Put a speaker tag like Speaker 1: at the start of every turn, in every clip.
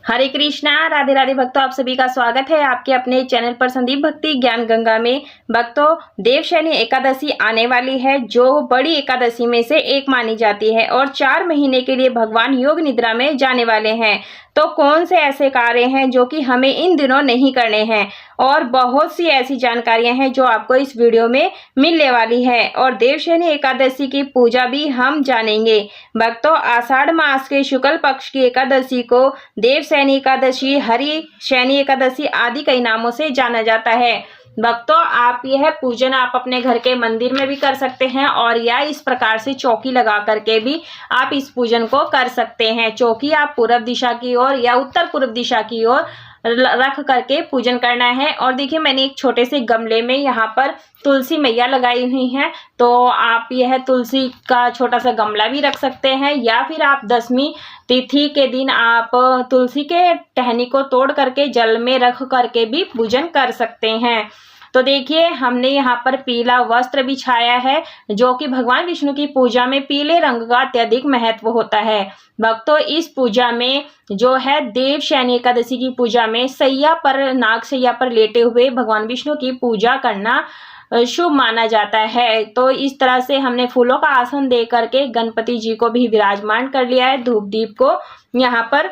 Speaker 1: हरे कृष्णा, राधे राधे भक्तों, आप सभी का स्वागत है आपके अपने चैनल पर संदीप भक्ति ज्ञान गंगा में। भक्तों, देवशयनी एकादशी आने वाली है, जो बड़ी एकादशी में से एक मानी जाती है और 4 महीने के लिए भगवान योग निद्रा में जाने वाले हैं। तो कौन से ऐसे कार्य हैं जो कि हमें इन दिनों नहीं करने हैं, और बहुत सी ऐसी जानकारियां हैं जो आपको इस वीडियो में मिलने वाली है। और देवशयनी एकादशी की पूजा भी हम जानेंगे। भक्तों, आषाढ़ मास के शुक्ल पक्ष की एकादशी को देवशयनी एकादशी, हरि शयनी एकादशी आदि कई नामों से जाना जाता है। भक्तों, आप यह पूजन आप अपने घर के मंदिर में भी कर सकते हैं, और या इस प्रकार से चौकी लगा करके भी आप इस पूजन को कर सकते हैं। चौकी आप पूर्व दिशा की ओर या उत्तर पूर्व दिशा की ओर रख करके पूजन करना है। और देखिए, मैंने एक छोटे से गमले में यहाँ पर तुलसी मैया लगाई हुई हैं, तो आप यह तुलसी का छोटा सा गमला भी रख सकते हैं, या फिर आप 10वीं तिथि के दिन आप तुलसी के टहनी को तोड़ करके जल में रख करके भी पूजन कर सकते हैं। तो देखिए, हमने यहाँ पर पीला वस्त्र बिछाया है, जो कि भगवान विष्णु की पूजा में पीले रंग का अत्यधिक महत्व होता है। भक्तों, इस पूजा में जो है देवशयनी एकादशी की पूजा में सैया पर, नाग सैया पर लेटे हुए भगवान विष्णु की पूजा करना शुभ माना जाता है। तो इस तरह से हमने फूलों का आसन दे करके गणपति जी को भी विराजमान कर लिया है, धूप दीप को यहाँ पर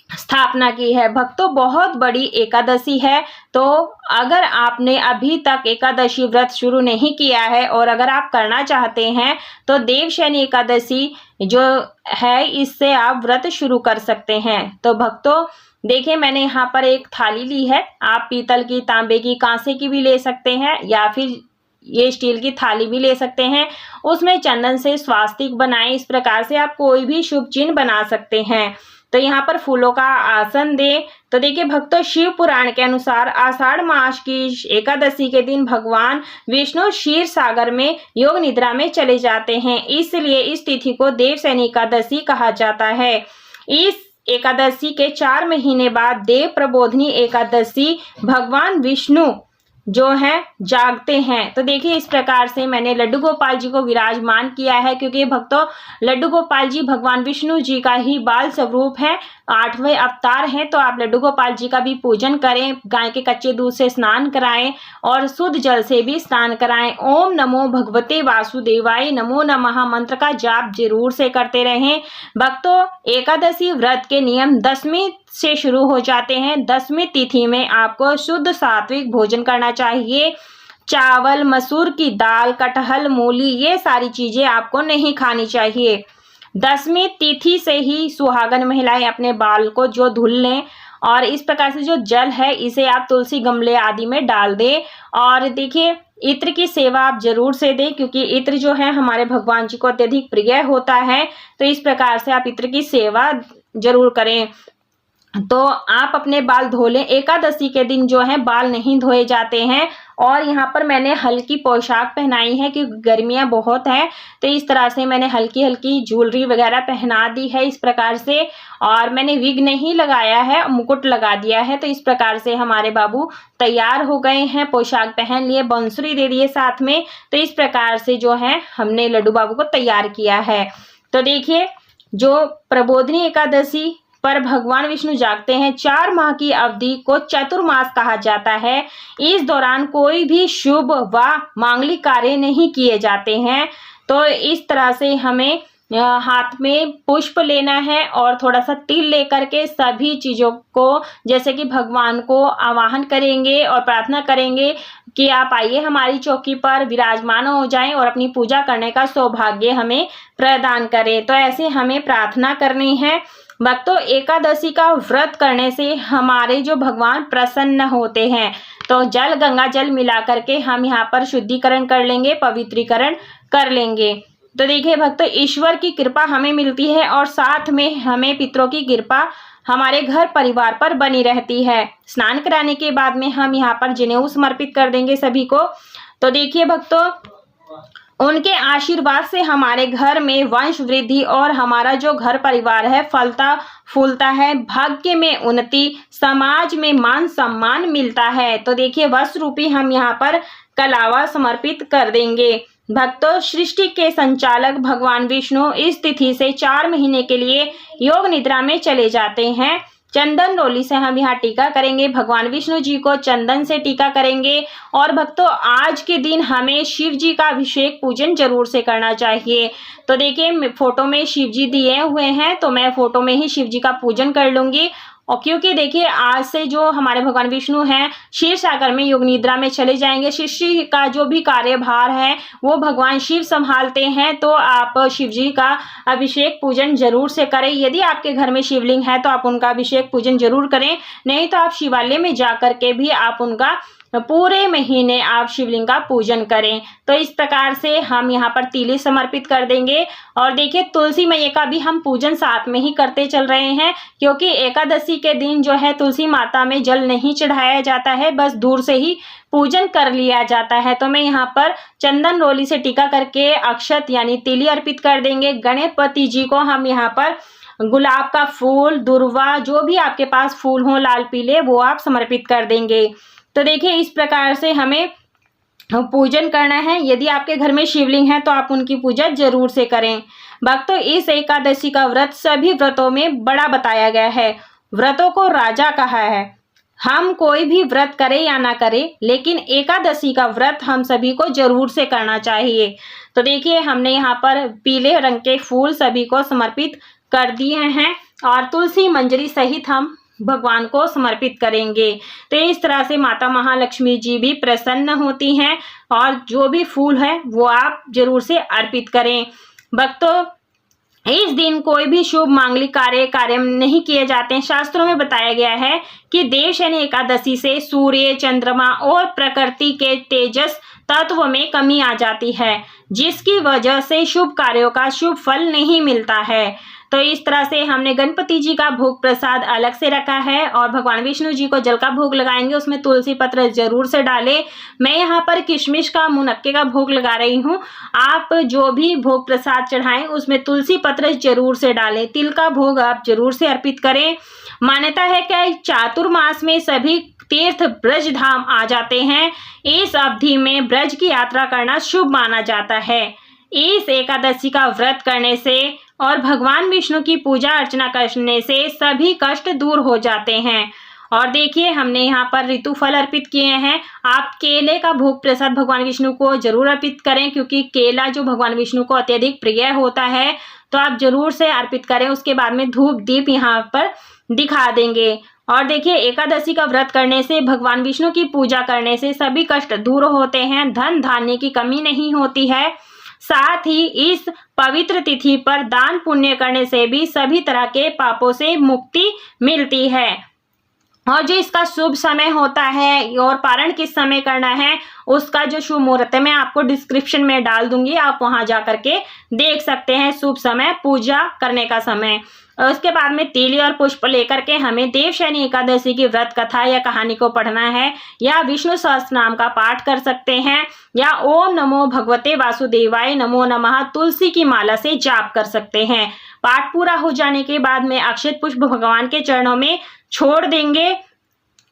Speaker 1: स्थापना की है। भक्तों, बहुत बड़ी एकादशी है, तो अगर आपने अभी तक एकादशी व्रत शुरू नहीं किया है और अगर आप करना चाहते हैं तो देवशयनी एकादशी जो है, इससे आप व्रत शुरू कर सकते हैं। तो भक्तों, देखिए, मैंने यहाँ पर एक थाली ली है। आप पीतल की, तांबे की, कांसे की भी ले सकते हैं, या फिर ये स्टील की थाली भी ले सकते हैं। उसमें चंदन से स्वास्तिक बनाएं। इस प्रकार से आप कोई भी शुभ चिन्ह बना सकते हैं। तो यहाँ पर फूलों का आसन दे। तो देखिए भक्तों, शिव पुराण के अनुसार आषाढ़ मास की एकादशी के दिन भगवान विष्णु क्षीर सागर में योग निद्रा में चले जाते हैं, इसलिए इस तिथि को देवशयनी एकादशी कहा जाता है। इस एकादशी के 4 महीने बाद देव प्रबोधनी एकादशी भगवान विष्णु जो है जागते हैं। तो देखिए, इस प्रकार से मैंने लड्डू गोपाल जी को विराजमान किया है, क्योंकि भक्तों, लड्डू गोपाल जी भगवान विष्णु जी का ही बाल स्वरूप है, 8वें अवतार हैं। तो आप लड्डू गोपाल जी का भी पूजन करें, गाय के कच्चे दूध से स्नान कराएं और शुद्ध जल से भी स्नान कराएं। ओम नमो भगवते वासुदेवाय नमो नमः मंत्र का जाप जरूर से करते रहें। भक्तों, एकादशी व्रत के नियम 10वीं से शुरू हो जाते हैं। 10वीं तिथि में आपको शुद्ध सात्विक भोजन करना चाहिए। चावल, मसूर की दाल, कटहल, मूली, ये सारी चीजें आपको नहीं खानी चाहिए। 10वीं तिथि से ही सुहागन महिलाएं अपने बाल को जो धुल लें, और इस प्रकार से जो जल है इसे आप तुलसी गमले आदि में डाल दें। और देखिए, इत्र की सेवा आप जरूर से दें, क्योंकि इत्र जो है हमारे भगवान जी को अत्यधिक प्रिय होता है। तो इस प्रकार से आप इत्र की सेवा जरूर करें। तो आप अपने बाल धो लें। एकादशी के दिन जो है बाल नहीं धोए जाते हैं। और यहाँ पर मैंने हल्की पोशाक पहनाई है, क्योंकि गर्मियाँ बहुत है, तो इस तरह से मैंने हल्की हल्की ज्वेलरी वगैरह पहना दी है इस प्रकार से। और मैंने विग नहीं लगाया है, मुकुट लगा दिया है। तो इस प्रकार से हमारे बाबू तैयार हो गए हैं, पोशाक पहन लिए, बांसुरी दे दिए साथ में। तो इस प्रकार से जो है हमने लड्डू बाबू को तैयार किया है। तो देखिए, जो प्रबोधनी एकादशी पर भगवान विष्णु जागते हैं, 4 माह की अवधि को चतुर्मास कहा जाता है। इस दौरान कोई भी शुभ व मांगलिक कार्य नहीं किए जाते हैं। तो इस तरह से हमें हाथ में पुष्प लेना है और थोड़ा सा तिल लेकर के सभी चीज़ों को, जैसे कि भगवान को आवाहन करेंगे और प्रार्थना करेंगे कि आप आइए हमारी चौकी पर विराजमान हो जाएं और अपनी पूजा करने का सौभाग्य हमें प्रदान करें। तो ऐसे हमें प्रार्थना करनी है। भक्तों, एकादशी का व्रत करने से हमारे जो भगवान प्रसन्न होते हैं। तो जल, गंगा जल मिला करके हम यहाँ पर शुद्धिकरण कर लेंगे, पवित्रीकरण कर लेंगे। तो देखिए भक्तों, ईश्वर की कृपा हमें मिलती है और साथ में हमें पितरों की कृपा हमारे घर परिवार पर बनी रहती है। स्नान कराने के बाद में हम यहाँ पर जनेऊ समर्पित कर देंगे सभी को। तो देखिए भक्तों, उनके आशीर्वाद से हमारे घर में वंश वृद्धि और हमारा जो घर परिवार है फलता फूलता है, भाग्य में उन्नति, समाज में मान सम्मान मिलता है। तो देखिए, वस्त्र रूपी हम यहाँ पर कलावा समर्पित कर देंगे। भक्तों, सृष्टि के संचालक भगवान विष्णु इस तिथि से 4 महीने के लिए योग निद्रा में चले जाते हैं। चंदन रोली से हम यहाँ टीका करेंगे। भगवान विष्णु जी को चंदन से टीका करेंगे। और भक्तों, आज के दिन हमें शिव जी का अभिषेक पूजन जरूर से करना चाहिए। तो देखिए, फोटो में शिव जी दिए हुए हैं, तो मैं फोटो में ही शिव जी का पूजन कर लूंगी। और क्योंकि देखिए, आज से जो हमारे भगवान विष्णु हैं क्षीर सागर में योग निद्रा में चले जाएंगे। सृष्टि का जो भी कार्यभार है वो भगवान शिव संभालते हैं। तो आप शिव जी का अभिषेक पूजन जरूर से करें। यदि आपके घर में शिवलिंग है तो आप उनका अभिषेक पूजन जरूर करें, नहीं तो आप शिवालय में जा करके भी आप उनका पूरे महीने आप शिवलिंग का पूजन करें। तो इस प्रकार से हम यहाँ पर तीली समर्पित कर देंगे। और देखिए, तुलसी मैया का भी हम पूजन साथ में ही करते चल रहे हैं, क्योंकि एकादशी के दिन जो है तुलसी माता में जल नहीं चढ़ाया जाता है, बस दूर से ही पूजन कर लिया जाता है। तो मैं यहाँ पर चंदन रोली से टीका करके अक्षत यानी तीली अर्पित कर देंगे। गणपति जी को हम यहाँ पर गुलाब का फूल, दुर्वा, जो भी आपके पास फूल हो लाल पीले, वो आप समर्पित कर देंगे। तो देखिए, इस प्रकार से हमें पूजन करना है। यदि आपके घर में शिवलिंग है तो आप उनकी पूजा जरूर से करें। भक्तों, इस एकादशी का व्रत सभी व्रतों में बड़ा बताया गया है। व्रतों को राजा कहा है। हम कोई भी व्रत करें या ना करें, लेकिन एकादशी का व्रत हम सभी को जरूर से करना चाहिए। तो देखिए, हमने यहाँ पर पीले रंग के फूल सभी को समर्पित कर दिए हैं और तुलसी मंजरी सहित हम भगवान को समर्पित करेंगे। तो इस तरह से माता महालक्ष्मी जी भी प्रसन्न होती हैं और जो भी फूल है वो आप जरूर से अर्पित करें। भक्तों, इस दिन कोई भी शुभ मांगलिक कार्य नहीं किए जाते हैं। शास्त्रों में बताया गया है कि देवशयनी एकादशी से सूर्य, चंद्रमा और प्रकृति के तेजस तत्व में कमी आ जाती है, जिसकी वजह से शुभ कार्यों का शुभ फल नहीं मिलता है। तो इस तरह से हमने गणपति जी का भोग प्रसाद अलग से रखा है और भगवान विष्णु जी को जल का भोग लगाएंगे, उसमें तुलसी पत्र जरूर से डालें। मैं यहाँ पर किशमिश का, मुनक्के का भोग लगा रही हूँ। आप जो भी भोग प्रसाद चढ़ाएं उसमें तुलसी पत्र जरूर से डालें। तिल का भोग आप जरूर से अर्पित करें। मान्यता है कि चातुर्मास में सभी तीर्थ ब्रज धाम आ जाते हैं। इस अवधि में ब्रज की यात्रा करना शुभ माना जाता है। इस एकादशी का व्रत करने से और भगवान विष्णु की पूजा अर्चना करने से सभी कष्ट दूर हो जाते हैं। और देखिए, हमने यहाँ पर ऋतु फल अर्पित किए हैं। आप केले का भोग प्रसाद भगवान विष्णु को जरूर अर्पित करें, क्योंकि केला जो भगवान विष्णु को अत्यधिक प्रिय होता है, तो आप जरूर से अर्पित करें। उसके बाद में धूप दीप यहाँ पर दिखा देंगे। और देखिए, एकादशी का व्रत करने से, भगवान विष्णु की पूजा करने से सभी कष्ट दूर होते हैं, धन धान्य की कमी नहीं होती है। साथ ही इस पवित्र तिथि पर दान पुण्य करने से भी सभी तरह के पापों से मुक्ति मिलती है। और जो इसका शुभ समय होता है और पारण किस समय करना है, उसका जो शुभ मुहूर्त है मैं आपको डिस्क्रिप्शन में डाल दूंगी, आप वहां जा करके देख सकते हैं शुभ समय, पूजा करने का समय। और उसके बाद में तीली और पुष्प लेकर के हमें देवशयनी एकादशी की व्रत कथा या कहानी को पढ़ना है, या विष्णु सहस्त्र नाम का पाठ कर सकते हैं, या ओम नमो भगवते वासुदेवाय नमो नमः तुलसी की माला से जाप कर सकते हैं। पाठ पूरा हो जाने के बाद में अक्षत पुष्प भगवान के चरणों में छोड़ देंगे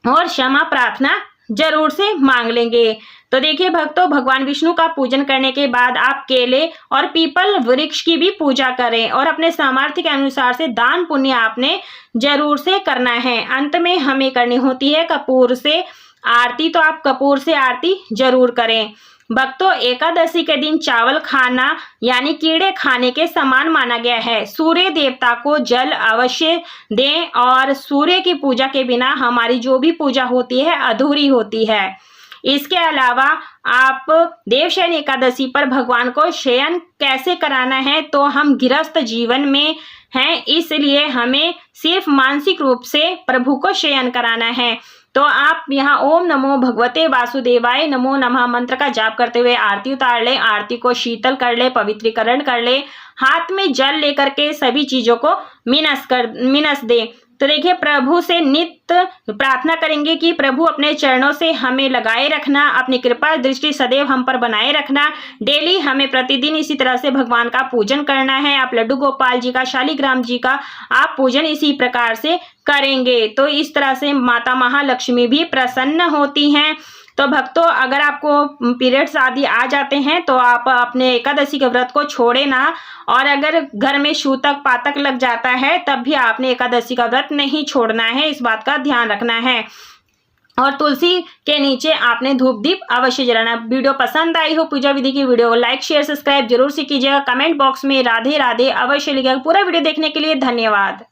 Speaker 1: और क्षमा प्रार्थना जरूर से मांग लेंगे। तो देखिए भक्तों, भगवान विष्णु का पूजन करने के बाद आप केले और पीपल वृक्ष की भी पूजा करें और अपने सामर्थ्य के अनुसार से दान पुण्य आपने जरूर से करना है। अंत में हमें करनी होती है कपूर से आरती, तो आप कपूर से आरती जरूर करें। भक्तों, एकादशी के दिन चावल खाना यानी कीड़े खाने के समान माना गया है। सूर्य देवता को जल अवश्य दें और सूर्य की पूजा के बिना हमारी जो भी पूजा होती है अधूरी होती है। इसके अलावा आप देवशयनी एकादशी पर भगवान को शयन कैसे कराना है, तो हम गृहस्थ जीवन में हैं, इसलिए हमें सिर्फ मानसिक रूप से प्रभु को शयन कराना है। तो आप यहाँ ओम नमो भगवते वासुदेवाय नमो नमः मंत्र का जाप करते हुए आरती उतार ले, आरती को शीतल कर ले, पवित्रीकरण कर ले, हाथ में जल लेकर के सभी चीजों को मिनस दे। तो देखिए, प्रभु से नित्य प्रार्थना करेंगे कि प्रभु अपने चरणों से हमें लगाए रखना, अपनी कृपा दृष्टि सदैव हम पर बनाए रखना। डेली हमें प्रतिदिन इसी तरह से भगवान का पूजन करना है। आप लड्डू गोपाल जी का, शालिग्राम जी का आप पूजन इसी प्रकार से करेंगे, तो इस तरह से माता महालक्ष्मी भी प्रसन्न होती हैं। तो भक्तों, अगर आपको पीरियड्स आदि आ जाते हैं तो आप अपने एकादशी के व्रत को छोड़े ना, और अगर घर में सूतक पातक लग जाता है तब भी आपने एकादशी का व्रत नहीं छोड़ना है, इस बात का ध्यान रखना है। और तुलसी के नीचे आपने धूप दीप अवश्य जलाना। वीडियो पसंद आई हो पूजा विधि की वीडियो को लाइक शेयर सब्सक्राइब जरूर से कीजिएगा। कमेंट बॉक्स में राधे राधे अवश्य लिखिएगा। पूरा वीडियो देखने के लिए धन्यवाद।